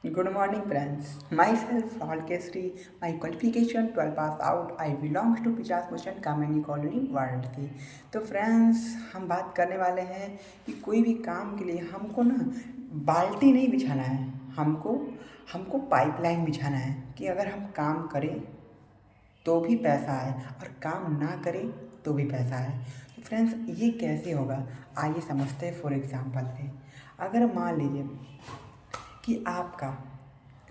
Good morning, friends. Myself, Rahul Kesri. My qualification 12 pass out. I belongs to Pichas Mission Kameni Colony world की। तो friends, हम बात करने वाले हैं कि कोई भी काम के लिए हमको ना बाल्टी नहीं बिछाना है। हमको हमको पाइपलाइन बिछाना है कि अगर हम काम करें तो भी पैसा आए और काम ना करें तो भी पैसा आए। तो फ्रेंड्स, ये कैसे होगा, आइए समझते हैं। फॉर एग्जांपल से अगर मान लीजिए कि आपका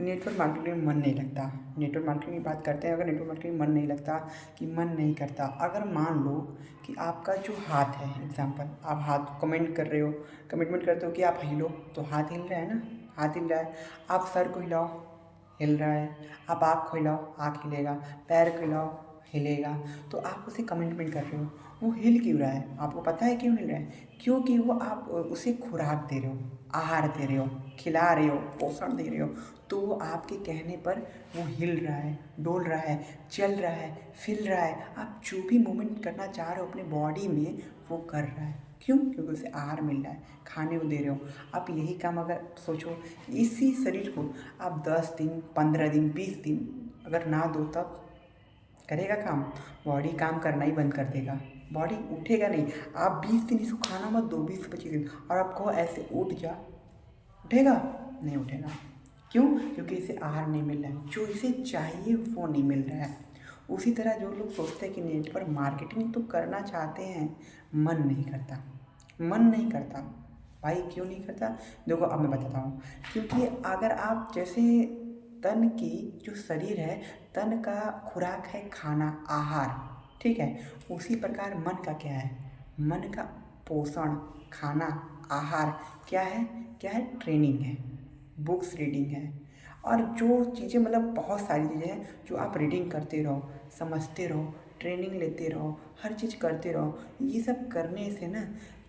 नेटवर्क मार्केटिंग में मन नहीं लगता। नेटवर्क मार्केटिंग की बात करते हैं। अगर नेटवर्क मार्केटिंग में मन नहीं लगता, कि मन नहीं करता, अगर मान लो कि आपका जो हाथ है, एग्जांपल आप हाथ कमेंट कर रहे हो, कमिटमेंट करते हो कि आप हिलो, तो हाथ हिल रहा है ना, हाथ हिल रहा है। आप सर को हिलाओ, हिल रहा है। आप आँख को हिलाओ, आँख हिलेगा। पैर को हिलाओ, हिलेगा। तो आप उसे कमिटमेंट कर रहे हो। वो हिल क्यों रहा है? आपको पता है क्यों हिल रहा है? क्योंकि वो आप उसे खुराक दे रहे हो, आहार दे रहे हो, खिला रहे हो, पोषण दे रहे हो। तो वो आपके कहने पर वो हिल रहा है, डोल रहा है, चल रहा है, हिल रहा है। आप जो भी मूवमेंट करना चाह रहे हो अपने बॉडी में, वो कर रहा है। क्यों? क्योंकि उसे आहार मिल रहा है, खाने को दे रहे हो। आप यही काम अगर सोचो, इसी शरीर को आप 10 दिन, 15 दिन, 20 दिन अगर ना दो, तब करेगा काम? बॉडी काम करना ही बंद कर देगा, बॉडी उठेगा नहीं। आप 20 दिन इसको खाना मत दो, 20 से 25 दिन, और आपको ऐसे उठ जा, उठेगा? नहीं उठेगा। क्यों? क्योंकि इसे आहार नहीं मिल रहा है, जो इसे चाहिए वो नहीं मिल रहा है। उसी तरह जो लोग सोचते हैं कि नेटवर्क मार्केटिंग तो करना चाहते हैं, मन नहीं करता, मन नहीं करता। भाई क्यों नहीं करता? देखो अब मैं बताता हूँ। क्योंकि अगर आप जैसे तन की जो शरीर है, तन का खुराक है खाना, आहार, ठीक है। उसी प्रकार मन का क्या है? मन का पोषण, खाना, आहार क्या है? क्या है? ट्रेनिंग है, बुक्स रीडिंग है, और जो चीज़ें मतलब बहुत सारी चीज़ें हैं जो आप रीडिंग करते रहो, समझते रहो, ट्रेनिंग लेते रहो, हर चीज़ करते रहो। ये सब करने से ना,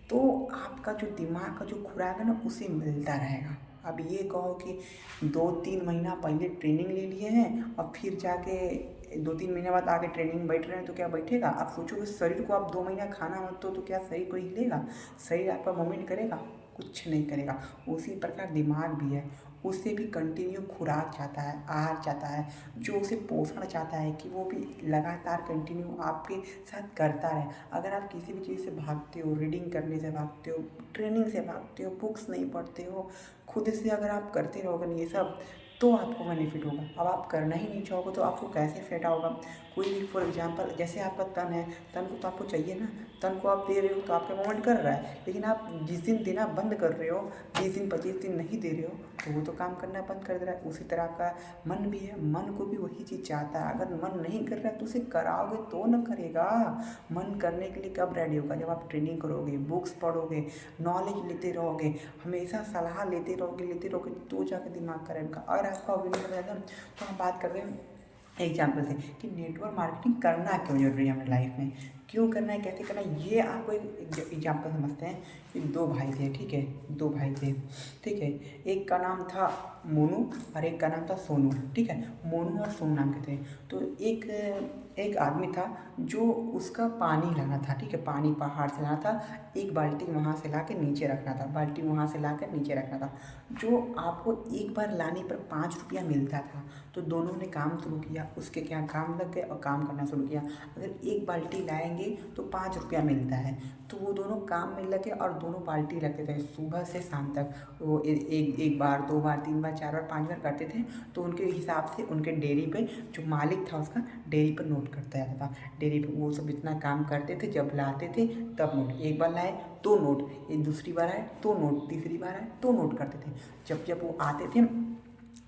तो आपका जो दिमाग का जो खुराक है ना, उसे मिलता रहेगा। अब ये कहो कि 2-3 महीना पहले ट्रेनिंग ले लिए हैं और फिर जाके 2-3 महीने बाद आके ट्रेनिंग में बैठ रहे हैं, तो क्या बैठेगा? आप सोचो कि शरीर को आप 2 महीना खाना मत दो, तो क्या शरीर कोई हिलेगा? शरीर आपका मूवमेंट करेगा? कुछ नहीं करेगा। उसी प्रकार दिमाग भी है, उसे भी कंटिन्यू खुराक चाहता है, आहार चाहता है, जो उसे पोषण चाहता है कि वो भी लगातार कंटिन्यू आपके साथ करता रहे। अगर आप किसी भी चीज़ से भागते हो, रीडिंग करने से भागते हो, ट्रेनिंग से भागते हो, बुक्स नहीं पढ़ते हो, खुद से अगर आप करते रहोगे ये सब, तो आपको बेनिफिट होगा। अब आप करना ही नहीं चाहोगे तो आपको कैसे फ़ायदा होगा? कोई भी फॉर एग्जांपल, जैसे आपका तन है, तन को तो आपको चाहिए ना, तन को आप दे रहे हो तो आपका मूवमेंट कर रहा है। लेकिन आप जिस दिन देना बंद कर रहे हो, 20 दिन 25 दिन नहीं दे रहे हो, तो वो तो काम करना बंद कर दे रहा है। उसी तरह आपका मन भी है, मन को भी वही चीज़ चाहता है। अगर मन नहीं कर रहा है तो उसे कराओगे तो न करेगा। मन करने के लिए कब रेडी होगा? जब आप ट्रेनिंग करोगे, बुक्स पढ़ोगे, नॉलेज लेते रहोगे, हमेशा सलाह लेते रहोगे, तो जाकर दिमाग करेगा। और आपका ओपिनियन रहेगा। तो हम बात करते हैं एग्जाम्पल से कि नेटवर्क मार्केटिंग करना क्यों जरूरी है हमारी लाइफ में, क्यों करना है, कैसे करना है। ये आपको एक एग्जाम्पल समझते हैं कि 2 भाई थे, ठीक है, 2 भाई थे, ठीक है। एक का नाम था मोनू और एक का नाम था सोनू, ठीक है। मोनू और सोनू नाम के थे। तो एक एक आदमी था जो उसका पानी लाना था, ठीक है, पानी पहाड़ से लाना था। एक बाल्टी वहाँ से ला के नीचे रखना था, बाल्टी वहाँ से ला कर नीचे रखना था। जो आपको एक बार लाने पर 5 रुपया मिलता था। तो दोनों ने काम शुरू किया, उसके क्या काम लग गए और काम करना शुरू किया। अगर एक बाल्टी लाएंगे तो 5 रुपया मिलता है। तो वो दोनों काम में लगे और दोनों बाल्टी रखते थे सुबह से शाम तक। वो एक बार, 2 बार, 3 बार, 4 बार, 5 बार करते थे। तो उनके हिसाब से उनके डेयरी पे जो मालिक था उसका, डेयरी पर नोट करता जाता था। डेयरी पे वो सब इतना काम करते थे, जब लाते थे तब नोट। एक बार लाए तो नोट, ये दूसरी बार आए तो नोट, तीसरी बार आए तो नोट करते थे। जब जब वो आते थे,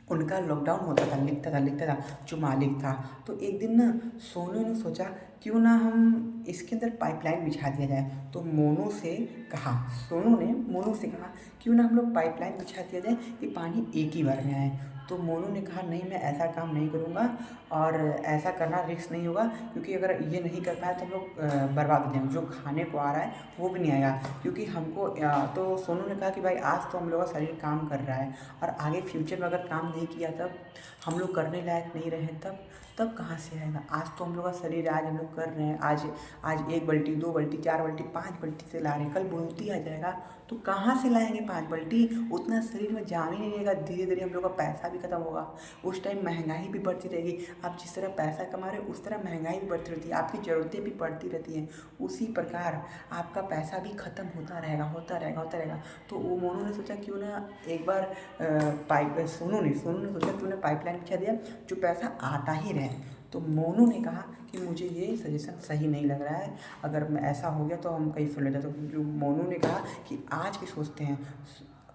उनका लॉकडाउन होता था, लिखता था जो मालिक था। तो एक दिन ना सोनू ने सोचा क्यों ना हम इसके अंदर पाइपलाइन बिछा दिया जाए। तो मोनू से कहा, सोनू ने मोनू से कहा क्यों ना हम लोग पाइपलाइन बिछा दिया जाए कि पानी एक ही बार में आए। तो मोनू ने कहा नहीं, मैं ऐसा काम नहीं करूँगा और ऐसा करना रिस्क नहीं होगा, क्योंकि अगर ये नहीं कर पाया तो हम लोग बर्बाद हो जाएंगे, जो खाने को आ रहा है वो भी नहीं आएगा। क्योंकि हमको तो सोनू ने कहा कि भाई आज तो हम लोग का शरीर काम कर रहा है, और आगे फ्यूचर में अगर काम नहीं किया, तब हम लोग करने लायक नहीं रहे, तब तब कहाँ से आएगा? आज तो हम लोग का शरीर, आज हम लोग कर रहे हैं, आज आज 1 बाल्टी, 2 बाल्टी, 4 बाल्टी, 5 बाल्टी से ला रहे हैं, कल बहुत ही आ जाएगा तो कहाँ से लाएंगे 5 बाल्टी? उतना शरीर में जान ही नहीं रहेगा, धीरे धीरे हम लोग का पैसा भी खत्म होगा। उस टाइम महंगाई भी बढ़ती रहेगी। आप जिस तरह पैसा कमा रहे हो उस तरह महंगाई भी बढ़ती रहती है, आपकी ज़रूरतें भी बढ़ती रहती हैं। उसी प्रकार आपका पैसा भी खत्म होता रहेगा, होता रहेगा, होता रहेगा। तो वो मोनू ने सोचा क्यों ना एक बार सोनू ने सोचा क्यों ना पाइपलाइन बिछा दिया, जो पैसा आता ही रहे। तो मोनू ने कहा कि मुझे ये सजेशन सही नहीं लग रहा है, अगर मैं ऐसा हो गया तो हम कहीं सुन लेते। तो जो मोनू ने कहा कि आज की सोचते हैं,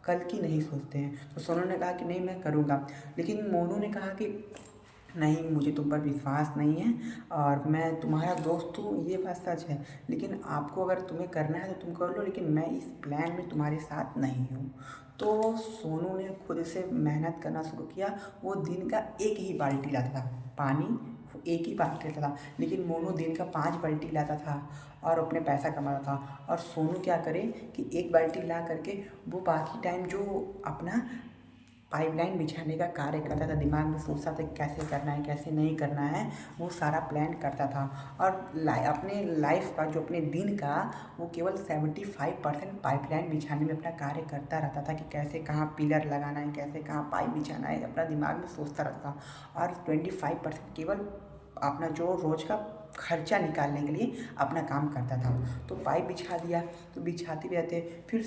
कल की नहीं सोचते हैं। तो सोनू ने कहा कि नहीं मैं करूँगा, लेकिन मोनू ने कहा कि नहीं, मुझे तुम पर विश्वास नहीं है और मैं तुम्हारा दोस्त हूँ, ये बात सच है, लेकिन आपको अगर तुम्हें करना है तो तुम कर लो, लेकिन मैं इस प्लान में तुम्हारे साथ नहीं हूँ। तो सोनू ने खुद से मेहनत करना शुरू किया। वो दिन का एक ही बाल्टी लाता था पानी, वो एक ही बाल्टी लाता था, लेकिन मोनू दिन का 5 बाल्टी लाता था और अपने पैसा कमाता था। और सोनू क्या करे कि एक बाल्टी ला करके वो बाकी टाइम जो अपना पाइपलाइन बिछाने का कार्य करता था, दिमाग में सोचता था कैसे करना है कैसे नहीं करना है, वो सारा प्लान करता था। और अपने लाइफ का जो अपने दिन का वो केवल 75% पाइपलाइन बिछाने में अपना कार्य करता रहता था कि कैसे कहाँ पिलर लगाना है, कैसे कहाँ पाइप बिछाना है, अपना दिमाग में सोचता रहता था। और 25% केवल अपना जो रोज़ का खर्चा निकालने के लिए अपना काम करता था। तो पाइप बिछा दिया, तो बिछाते रहते। फिर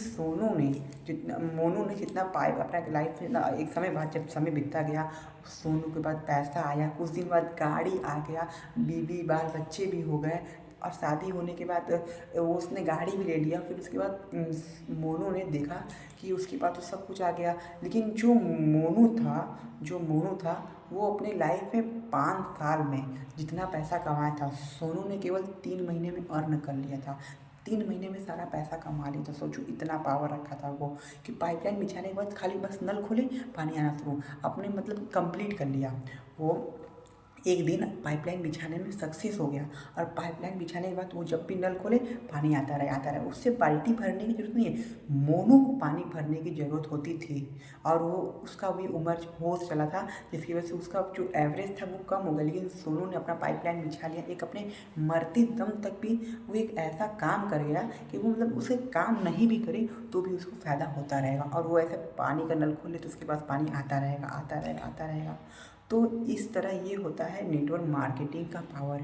मोनू ने जितना पाइप अपना लाइफ में एक समय बाद जब समय बीतता गया, सोनू के पास पैसा आया, कुछ दिन बाद गाड़ी आ गया, बीवी बाल बच्चे भी हो गए। और शादी होने के बाद वो उसने गाड़ी भी ले लिया। फिर उसके बाद मोनू ने देखा कि उसके पास तो सब कुछ आ गया, लेकिन जो मोनू था वो अपने लाइफ में 5 साल में जितना पैसा कमाया था, सोनू ने केवल 3 महीने में अर्न कर लिया था। 3 महीने में सारा पैसा कमा लिया था। सोचो इतना पावर रखा था वो कि पाइपलाइन बिछाने के बाद खाली बस नल खोले, पानी आना शुरू, अपने मतलब कंप्लीट कर लिया। वो एक दिन पाइपलाइन बिछाने में सक्सेस हो गया और पाइपलाइन बिछाने के बाद वो जब भी नल खोले पानी आता रहे। उससे बाल्टी भरने की ज़रूरत नहीं है, मोनू को पानी भरने की ज़रूरत होती थी। और वो उसका भी उम्र होश चला था, जिसकी वजह से उसका जो एवरेज था वो कम हो गया। लेकिन सोनू ने अपना पाइपलाइन बिछा लिया, एक अपने मरते दम तक भी वो एक ऐसा काम कर गया कि वो मतलब उसे काम नहीं भी करे तो भी उसको फ़ायदा होता रहेगा। और वो ऐसे पानी का नल खोले तो उसके पास पानी आता रहेगा, आता रहेगा, आता रहेगा। तो इस तरह ये होता है नेटवर्क मार्केटिंग का पावर,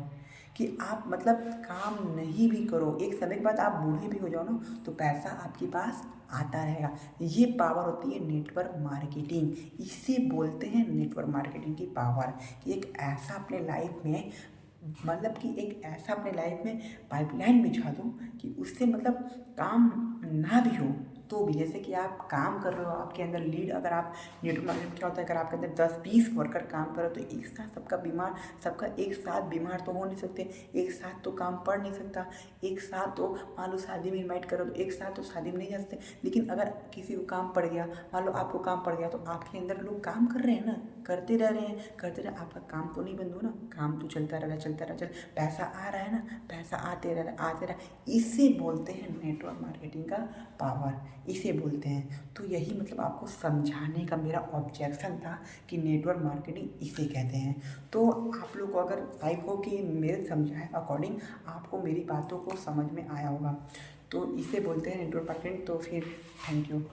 कि आप मतलब काम नहीं भी करो, एक समय के बाद आप बूढ़े भी हो जाओ ना तो पैसा आपके पास आता रहेगा। ये पावर होती है नेटवर्क मार्केटिंग। इसे बोलते हैं नेटवर्क मार्केटिंग की पावर, कि एक ऐसा अपने लाइफ में मतलब कि एक ऐसा अपने लाइफ में पाइपलाइन बिछा दो कि उससे मतलब काम ना भी हो तो भी, जैसे कि आप काम कर रहे हो, आपके अंदर लीड, अगर आप नेटवर्क मार्केटिंग क्या होता है, अगर आपके अंदर 10-20 वर्कर काम कर रहे हो तो एक साथ सबका एक साथ बीमार तो हो नहीं सकते, एक साथ तो काम पड़ नहीं सकता, एक साथ तो मान लो शादी में इन्वाइट करो तो एक साथ तो शादी में नहीं जा सकते। लेकिन अगर किसी को काम पड़ गया, मान लो आपको काम पड़ गया, तो आपके अंदर लोग काम कर रहे हैं ना, करते रह रहे हैं, करते रहे, आपका काम तो नहीं बंद हो ना, काम तो चलता रह रहा, पैसा आ रहा है ना, पैसा आते रहा। इसे बोलते हैं नेटवर्क मार्केटिंग का पावर, इसे बोलते हैं। तो यही मतलब आपको समझाने का मेरा ऑब्जेक्शन था कि नेटवर्क मार्केटिंग इसे कहते हैं। तो आप लोग को अगर आई हो कि मेरे समझाए अकॉर्डिंग आपको मेरी बातों को समझ में आया होगा, तो इसे बोलते हैं नेटवर्क मार्केटिंग। तो फिर थैंक यू।